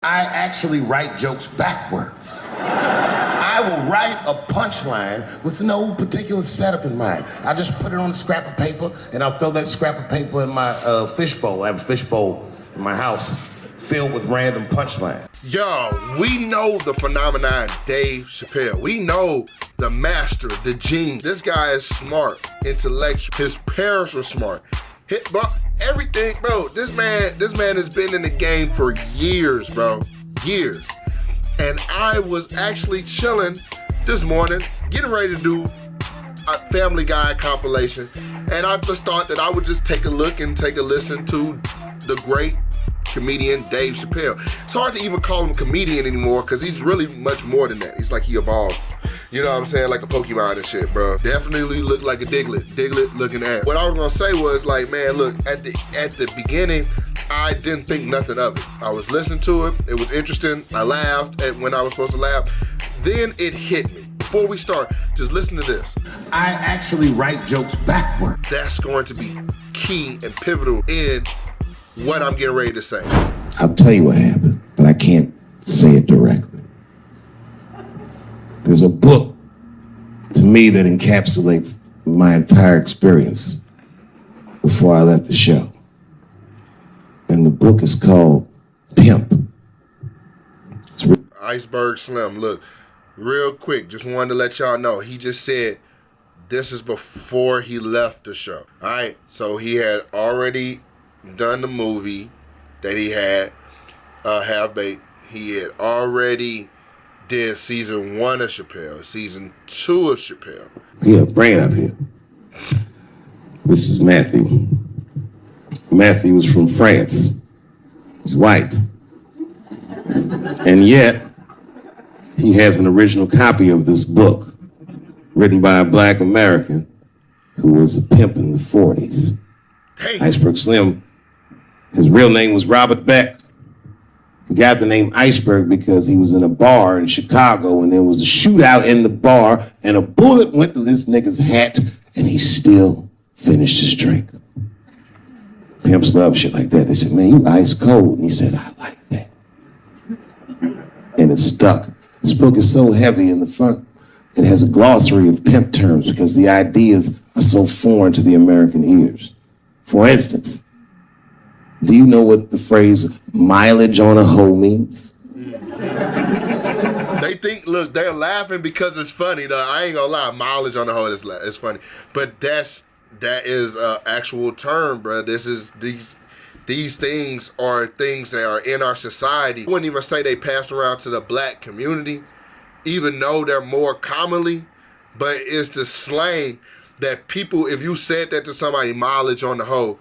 I actually write jokes backwards. I will write a punchline with no particular setup in mind. I just put it on a scrap of paper, and I'll throw that scrap of paper in my fishbowl. I have a fishbowl in my house filled with random punchlines. Yo, we know the phenomenon Dave Chappelle. We know the master, the genius. This guy is smart, intellectual. His parents were smart. Bro, everything, bro. This man has been in the game for years, bro. Years. And I was actually chilling this morning, getting ready to do a Family Guy compilation. And I just thought that I would just take a look and take a listen to the great comedian Dave Chappelle. It's hard to even call him a comedian anymore because he's really much more than that. He's like he evolved. You know what I'm saying? Like a Pokemon and shit, bro. Definitely looked like a Diglett looking ass. What I was gonna say was like, man, look, at the beginning, I didn't think nothing of it. I was listening to it. It was interesting. I laughed when I was supposed to laugh. Then it hit me. Before we start, just listen to this. I actually write jokes backwards. That's going to be key and pivotal in what I'm getting ready to say. I'll tell you what happened, but I can't say it directly. There's a book to me that encapsulates my entire experience before I left the show. And the book is called Pimp. Iceberg Slim, look, real quick, just wanted to let y'all know, he just said this is before he left the show. All right, so he had already done the movie that he had, Half Baked. He had already did season 1 of Chappelle, season 2 of Chappelle. Yeah, bring it up here. This is Matthew. Matthew was from France. He's white. And yet, he has an original copy of this book written by a black American who was a pimp in the 40s. Hey. Iceberg Slim, his real name was Robert Beck. He got the name Iceberg because he was in a bar in Chicago and there was a shootout in the bar and a bullet went through this nigga's hat and he still finished his drink. Pimps love shit like that. They said, man, you ice cold. And he said, I like that. And it stuck. This book is so heavy in the front, it has a glossary of pimp terms because the ideas are so foreign to the American ears. For instance, do you know what the phrase mileage on a hoe means? They think, look, they're laughing because it's funny. Though. I ain't gonna lie, mileage on the hoe is funny. But that is an actual term, bro. These things are things that are in our society. I wouldn't even say they passed around to the black community, even though they're more commonly, but it's the slang that people, if you said that to somebody, mileage on the hoe,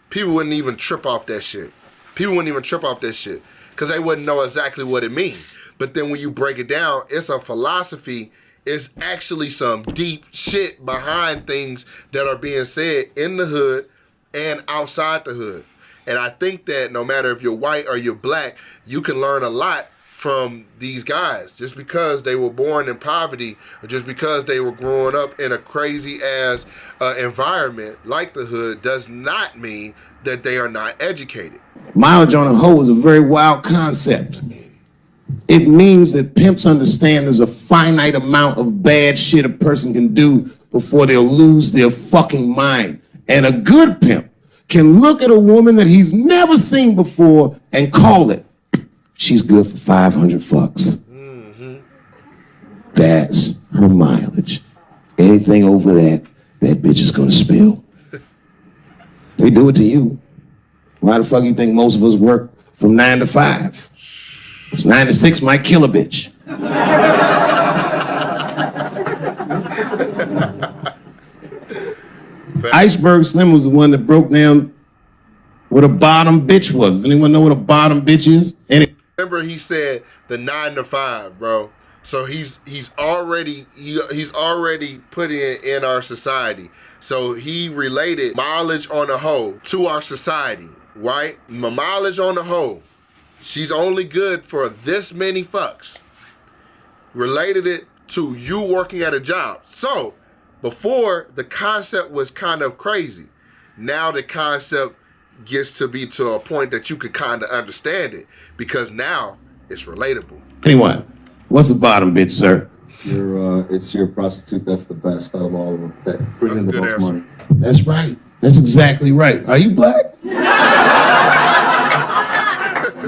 people wouldn't even trip off that shit. People wouldn't even trip off that shit because they wouldn't know exactly what it means. But then when you break it down, it's a philosophy. It's actually some deep shit behind things that are being said in the hood and outside the hood. And I think that no matter if you're white or you're black, you can learn a lot from these guys. Just because they were born in poverty or just because they were growing up in a crazy ass environment like the hood does not mean that they are not educated. Mileage on a hoe is a very wild concept. It means that pimps understand there's a finite amount of bad shit a person can do before they'll lose their fucking mind. And a good pimp can look at a woman that he's never seen before and call it, she's good for 500 fucks. Mm-hmm. That's her mileage. Anything over that bitch is gonna spill. They do it to you. Why the fuck you think most of us work from 9 to 5? 9 to 6 might kill a bitch. Iceberg Slim was the one that broke down what a bottom bitch was. Does anyone know what a bottom bitch is? Remember he said the 9 to 5, bro. So he's already putting it in our society. So he related mileage on the hoe to our society, right? Mileage on the hoe. She's only good for this many fucks. Related it to you working at a job. So before, the concept was kind of crazy. Now the concept gets to be to a point that you could kind of understand it because now it's relatable. Anyone, what's a bottom bitch, sir? It's your prostitute that's the best out of all of them. That bring in the most money. That's right. That's exactly right. Are you black?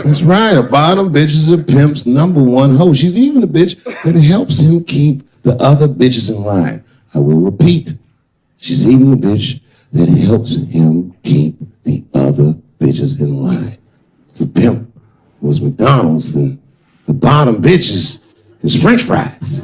That's right. A bottom bitch is a pimp's #1 hoe. She's even a bitch that helps him keep the other bitches in line. I will repeat. She's even the bitch that helps him keep the other bitches in line. If the pimp was McDonald's, then the bottom bitch is French fries.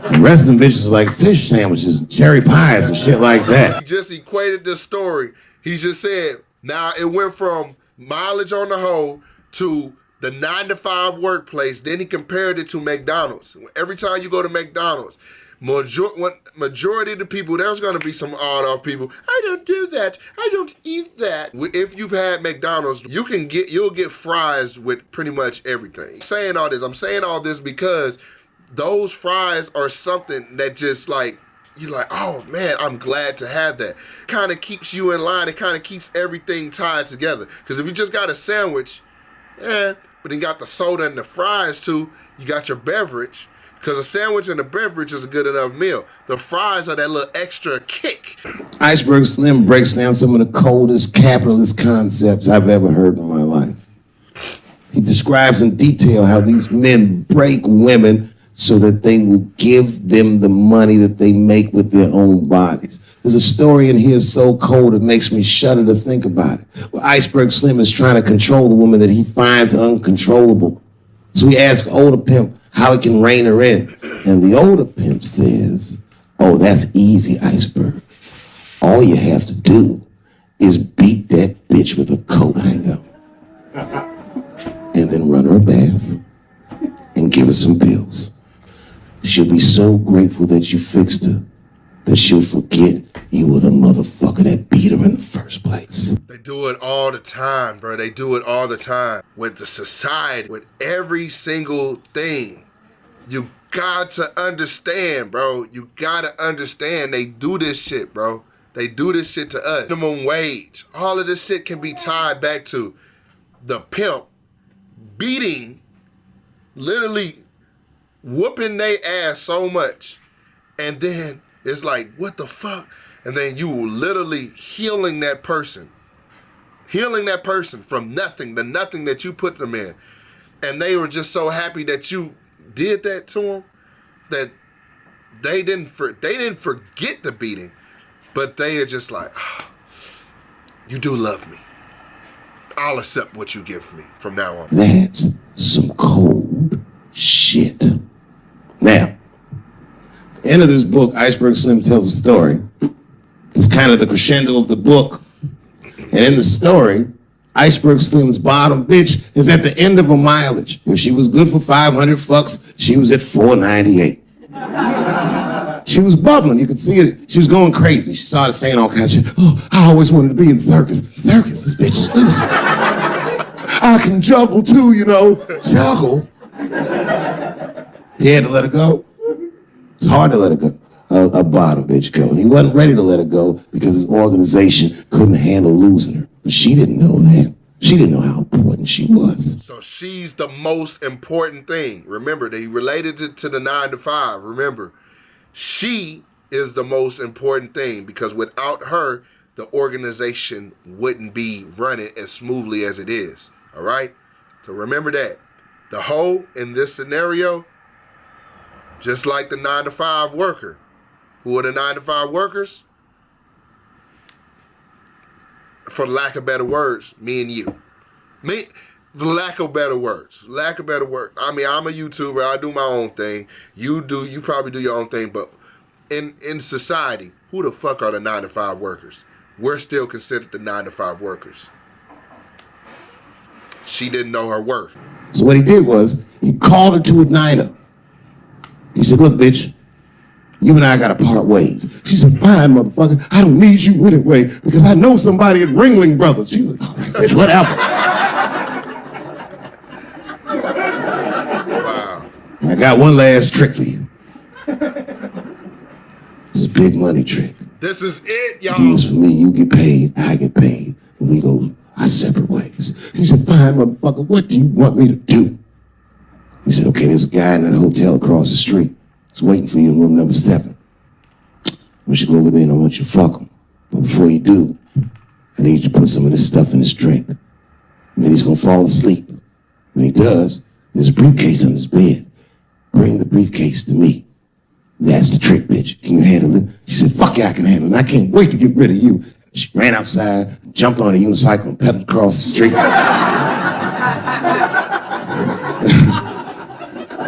The rest of them bitches like fish sandwiches, cherry pies, and shit like that. He just equated this story. He just said, now it went from mileage on the hoe to the 9-to-5 workplace. Then he compared it to McDonald's. Every time you go to McDonald's, majority of the people, there's going to be some odd-off people. I don't do that. I don't eat that. If you've had McDonald's, you'll get fries with pretty much everything. I'm saying all this because those fries are something that just like, you're like, oh man, I'm glad to have that. Kind of keeps you in line. It kind of keeps everything tied together. Because if you just got a sandwich, but then got the soda and the fries too, you got your beverage. Because a sandwich and a beverage is a good enough meal. The fries are that little extra kick. Iceberg Slim breaks down some of the coldest capitalist concepts I've ever heard in my life. He describes in detail how these men break women so that they will give them the money that they make with their own bodies. There's a story in here so cold it makes me shudder to think about it. Well, Iceberg Slim is trying to control the woman that he finds uncontrollable. So he asks older pimp how he can rein her in. And the older pimp says, oh, that's easy, Iceberg. All you have to do is beat that bitch with a coat hanger. And then run her a bath and give her some pills. She'll be so grateful that you fixed her that she'll forget you were the motherfucker that beat her in the first place. They do it all the time, bro. They do it all the time. With the society, with every single thing. You got to understand, bro. You got to understand they do this shit, bro. They do this shit to us. Minimum wage. All of this shit can be tied back to the pimp beating, literally whooping their ass so much. And then it's like, what the fuck? And then you literally healing that person. Healing that person from nothing, the nothing that you put them in. And they were just so happy that you did that to them that they didn't forget the beating. But they are just like, oh, you do love me. I'll accept what you give me from now on. That's some cold shit. Now, at the end of this book, Iceberg Slim tells a story. It's kind of the crescendo of the book. And in the story, Iceberg Slim's bottom bitch is at the end of her mileage. If she was good for 500 fucks, she was at 498. She was bubbling. You could see it. She was going crazy. She started saying all kinds of shit. Oh, I always wanted to be in circus. Circus, this bitch is loose. I can juggle too, you know. Juggle? He had to let her go. It's hard to let her go. A bottom bitch go. And he wasn't ready to let her go because his organization couldn't handle losing her. But she didn't know that. She didn't know how important she was. So she's the most important thing. Remember, they related it to the 9-to-5. Remember, she is the most important thing because without her, the organization wouldn't be running as smoothly as it is. All right? So remember that. The hoe in this scenario, just like the 9-to-5 worker. Who are the 9-to-5 workers? For lack of better words, me and you. Me, for lack of better words. Lack of better words. I mean, I'm a YouTuber. I do my own thing. You probably do your own thing. But in society, who the fuck are the 9-to-5 workers? We're still considered the 9-to-5 workers. She didn't know her worth. So what he did was, he called her to a diner. He said, look, bitch, you and I gotta part ways. She said, fine, motherfucker. I don't need you anyway because I know somebody at Ringling Brothers. She's like, all right, bitch, whatever. Wow. I got one last trick for you. It's a big money trick. This is it, y'all. Do this for me, you get paid, I get paid, and we go our separate ways. He said, fine, motherfucker, what do you want me to do? He said, okay, there's a guy in that hotel across the street. He's waiting for you in room number 7. I want you to go over there and I want you to fuck him. But before you do, I need you to put some of this stuff in his drink. And then he's gonna fall asleep. When he does, there's a briefcase on his bed. Bring the briefcase to me. That's the trick, bitch. Can you handle it? She said, fuck yeah, I can handle it. I can't wait to get rid of you. She ran outside, jumped on a unicycle, and pedaled across the street.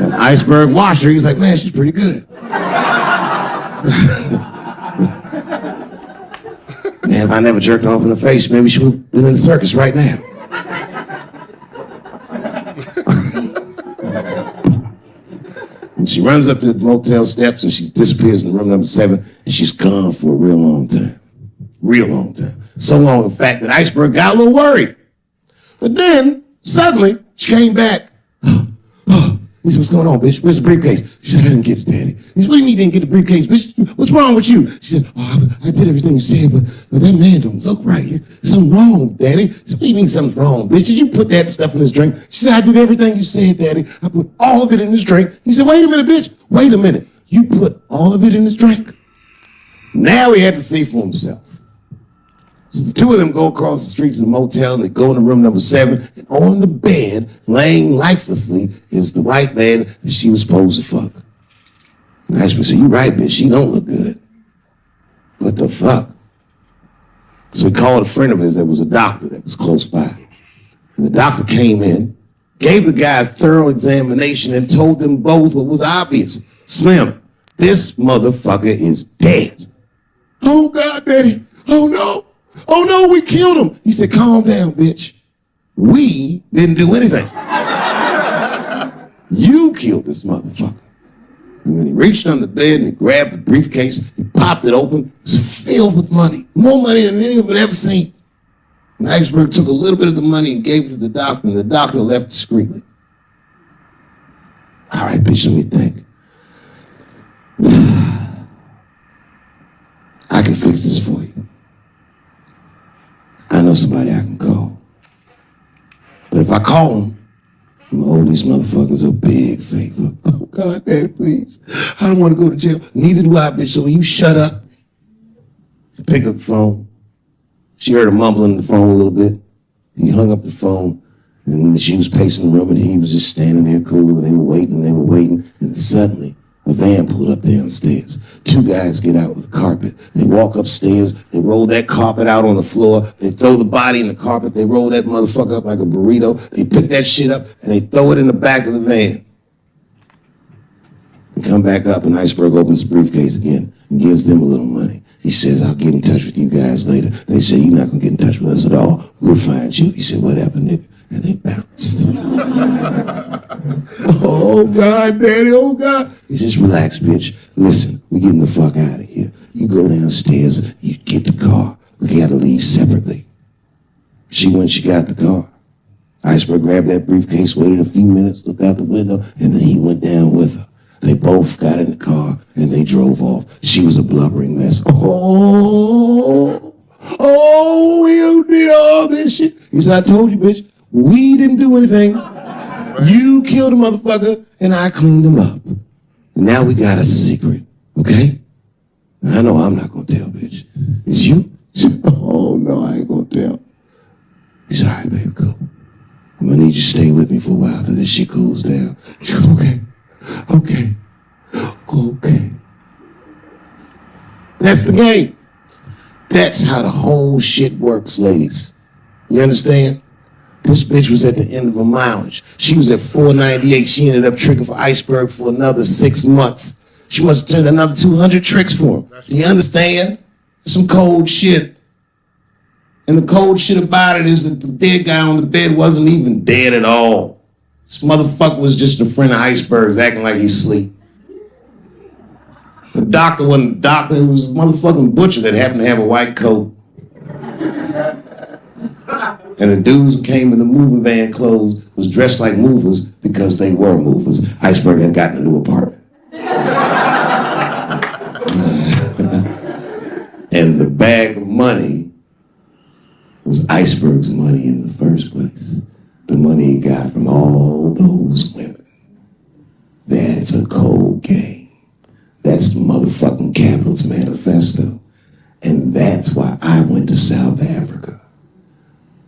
And Iceberg watched her. He was like, man, she's pretty good. Man, if I never jerked off in the face, maybe she would have been in the circus right now. And she runs up to the motel steps and she disappears in room number 7 and she's gone for a real long time. Real long time. So long, in fact, that Iceberg got a little worried. But then, suddenly, she came back. He said, what's going on, bitch? Where's the briefcase? She said, I didn't get it, Daddy. He said, what do you mean you didn't get the briefcase, bitch? What's wrong with you? She said, oh, I did everything you said, but that man don't look right. Something wrong, Daddy. He said, what do you mean something's wrong, bitch? Did you put that stuff in his drink? She said, I did everything you said, Daddy. I put all of it in his drink. He said, wait a minute, bitch. Wait a minute. You put all of it in his drink? Now he had to see for himself. So the two of them go across the street to the motel and they go into room number 7 and on the bed, laying lifelessly, is the white man that she was supposed to fuck. And Iceberg said, you right, bitch, she don't look good. What the fuck? So he called a friend of his that was a doctor that was close by. And the doctor came in, gave the guy a thorough examination and told them both what was obvious. Slim, this motherfucker is dead. Oh God, Daddy, oh no. Oh no, we killed him. He said, calm down, bitch. We didn't do anything. You killed this motherfucker. And then he reached under the bed and he grabbed the briefcase, he popped it open, it was filled with money. More money than any of them had ever seen. And Iceberg took a little bit of the money and gave it to the doctor, and the doctor left discreetly. All right, bitch, let me think. I can fix this for you. I know somebody I can call. But if I call him, I'm gonna owe these motherfuckers a big favor. Oh God, Daddy, please. I don't want to go to jail. Neither do I, bitch. So will you shut up? She picked up the phone. She heard him mumbling on the phone a little bit. He hung up the phone, and she was pacing the room, and he was just standing there cool, and they were waiting, and suddenly a van pulled up downstairs. 2 guys get out with carpet. They walk upstairs. They roll that carpet out on the floor. They throw the body in the carpet. They roll that motherfucker up like a burrito. They pick that shit up and they throw it in the back of the van. They come back up and Iceberg opens the briefcase again and gives them a little money. He says, I'll get in touch with you guys later. They say, you're not gonna get in touch with us at all. We'll find you. He said, whatever, nigga. And they bounced. Oh God, Daddy, oh God. He says, relax, bitch. Listen, we're getting the fuck out of here. You go downstairs, you get the car. We gotta leave separately. She went, she got the car. Iceberg grabbed that briefcase, waited a few minutes, looked out the window, and then he went down with her. They both got in the car and they drove off. She was a blubbering mess. Oh, you did all this shit. He said, I told you, bitch, we didn't do anything. You killed a motherfucker and I cleaned him up. Now we got us a secret, okay? I know I'm not gonna tell, bitch. It's you? Oh no, I ain't gonna tell. He said, all right, baby, cool. I'm gonna need you to stay with me for a while till this shit cools down. She goes, okay. That's the game. That's how the whole shit works, ladies. You understand? This bitch was at the end of her mileage. She was at 498. She ended up tricking for Iceberg for another 6 months. She must have done another 200 tricks for him. Do you understand? Some cold shit. And the cold shit about it is that the dead guy on the bed wasn't even dead at all. This motherfucker was just a friend of Iceberg's acting like he's asleep. The doctor wasn't a doctor, it was a motherfucking butcher that happened to have a white coat. And the dudes who came in the moving van clothes was dressed like movers because they were movers. Iceberg had gotten a new apartment. And the bag of money was Iceberg's money in the first place. The money he got from all those women. That's a cold game. That's the motherfucking capitalist manifesto. And that's why I went to South Africa.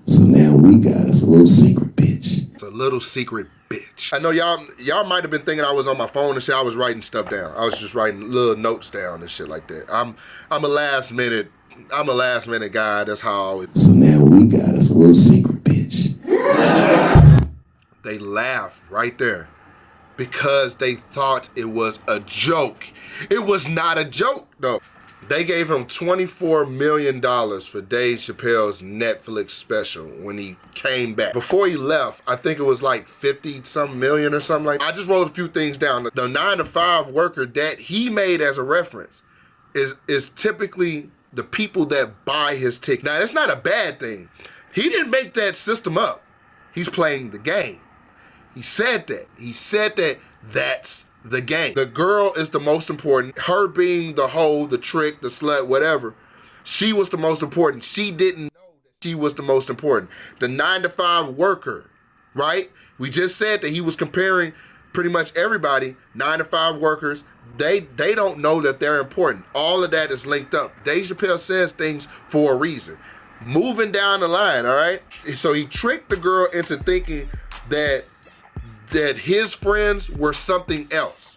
So now we got us a little secret bitch. It's a little secret bitch. I know y'all might have been thinking I was on my phone and shit. I was writing stuff down. I was just writing little notes down and shit like that. I'm a last minute guy. That's how I always. So now we got us a little secret bitch. They laughed right there because they thought it was a joke. It was not a joke though. They gave him $24 million for Dave Chappelle's Netflix special when he came back. Before he left, I think it was like 50-some million or something like that. I just wrote a few things down. The 9-to-5 worker that he made as a reference is typically the people that buy his ticket. Now, it's not a bad thing. He didn't make that system up. He's playing the game. He said that. He said that that's the game. The girl is the most important. Her being the hoe, the trick, the slut, whatever. She was the most important. She didn't know that she was the most important. The 9-to-5 worker, right? We just said that he was comparing pretty much everybody, 9-to-5 workers. They don't know that they're important. All of that is linked up. Dave Chappelle says things for a reason. Moving down the line, all right? So he tricked the girl into thinking that his friends were something else.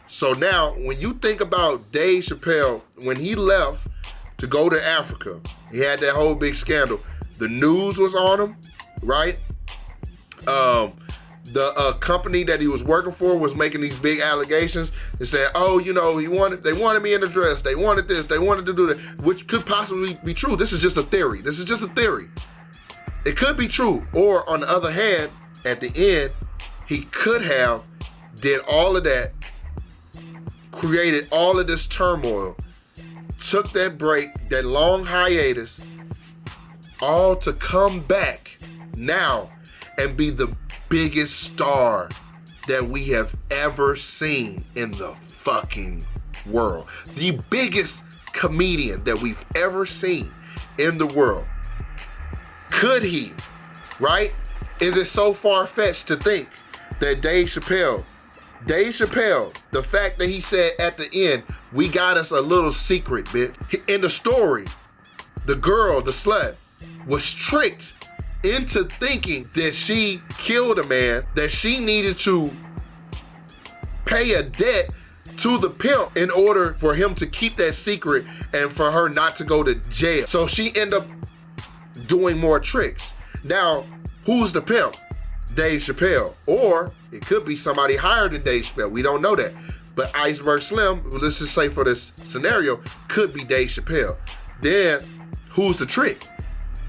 So now, when you think about Dave Chappelle, when he left to go to Africa, he had that whole big scandal. The news was on him, right? The company that he was working for was making these big allegations. They said, oh, you know, they wanted me in the dress. They wanted this. They wanted to do that, which could possibly be true. This is just a theory. This is just a theory. It could be true. Or on the other hand, at the end, he could have did all of that, created all of this turmoil, took that break, that long hiatus, all to come back now and be the biggest star that we have ever seen in the fucking world. The biggest comedian that we've ever seen in the world. Could he, right? Is it so far-fetched to think that Dave Chappelle, the fact that he said at the end, we got us a little secret, bitch. In the story, the girl, the slut, was tricked into thinking that she killed a man, that she needed to pay a debt to the pimp in order for him to keep that secret and for her not to go to jail. So she ended up doing more tricks. Now, who's the pimp? Dave Chappelle. Or it could be somebody higher than Dave Chappelle. We don't know that. But Iceberg Slim, let's just say for this scenario, could be Dave Chappelle. Then, who's the trick?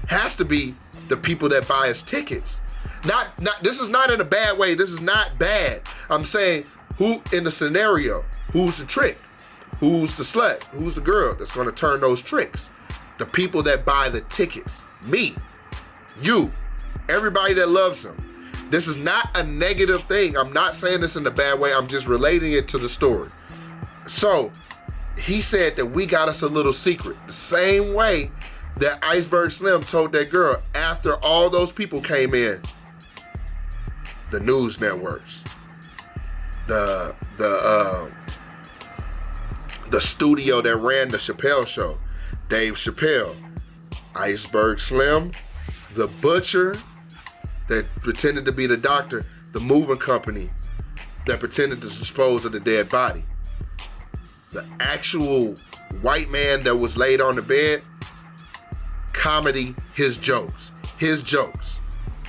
Has to be the people that buy his tickets. Not. This is not in a bad way. This is not bad. I'm saying, who in the scenario, who's the trick? Who's the slut? Who's the girl that's gonna turn those tricks? The people that buy the tickets. Me. You. Everybody that loves him. This is not a negative thing. I'm not saying this in a bad way. I'm just relating it to the story. So, he said that we got us a little secret. The same way that Iceberg Slim told that girl after all those people came in. The news networks. The studio that ran the Chappelle show. Dave Chappelle. Iceberg Slim. The butcher that pretended to be the doctor, the moving company that pretended to dispose of the dead body. The actual white man that was laid on the bed, comedy, his jokes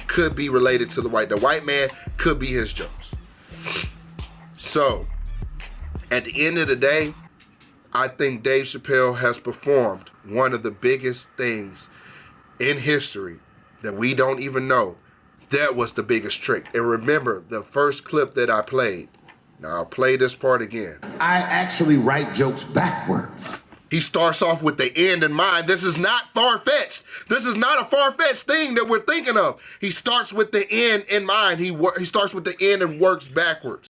could be related to the white man could be his jokes. So, at the end of the day, I think Dave Chappelle has performed one of the biggest things in history that we don't even know. That was the biggest trick. And remember, the first clip that I played. Now, I'll play this part again. I actually write jokes backwards. He starts off with the end in mind. This is not far-fetched. This is not a far-fetched thing that we're thinking of. He starts with the end in mind. He starts with the end and works backwards.